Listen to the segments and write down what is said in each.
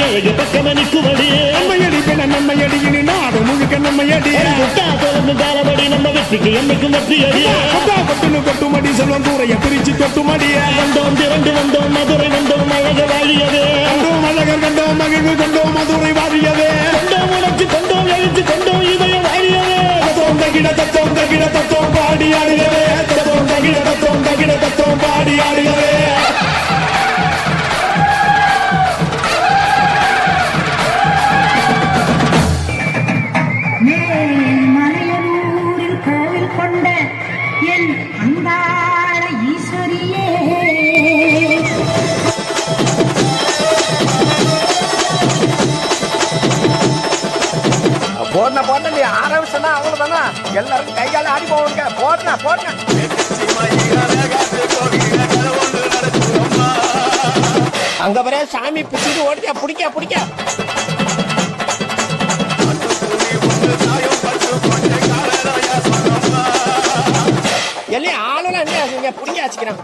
அழகு பக்கமணிக்குமடி நம்மையடி பெண நம்மையடி இனி நாடு முழுக்க நம்மையடி தொடர்ந்து தாரபடி நம்ம வெற்றிக்கு என்னைக்கும் வெற்றியடி கொட்டுன்னு கொட்டுமடி செல்வம் கூரைய பிரிச்சு கொட்டுமடி வந்தோம் திரண்டு வந்தோம் மதுரை வந்தோம் அழக வாழியது கண்டோம் அழகர் கண்டோம் மகிழ்வு கொண்டோம் மதுரை வாழியது கொண்டோம் உணர்ச்சி கொண்டோம் எழுத்து கொண்டோம் இதயம் வாழியது தத்தோம் தகிட தத்தோம் பாடி ஆடுகிறே தத்தோம் தகிட தத்தோம் பாடி ஆடுகிறே மலையனூரில் கோவில் கொண்ட என் அங்காள ஈஸ்வரியே போடன போட்ட நீ ஆரம்பிச்சா அவ்வளவுதானா எல்லாரும் கைகால ஆடி போவாங்க போடன அங்க வர சாமி பிடிச்சிட்டு ஓடிக்க பிடிக்க எல்லாம் ஆளுநர் என்ன பிடிக்க வச்சுக்கிறான்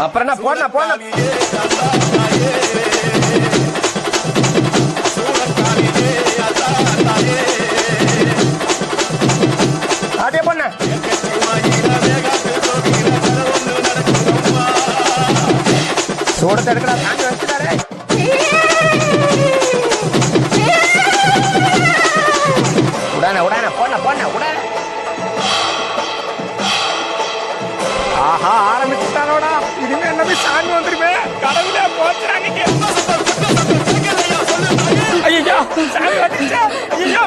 அப்புறம் என்ன போடன அப்படியே பண்ண சூடத்தை எடுக்கடா தாண்டி வச்சுட்டாரே உடான போடன ஆஹா ஆரம்பிச்சுட்டானோடா இனிமே என்ன போய் சாமி வந்துருமே கடவுளே போச்சுறாங்க ஐயோ சாமி வந்துச்சா ஐயோ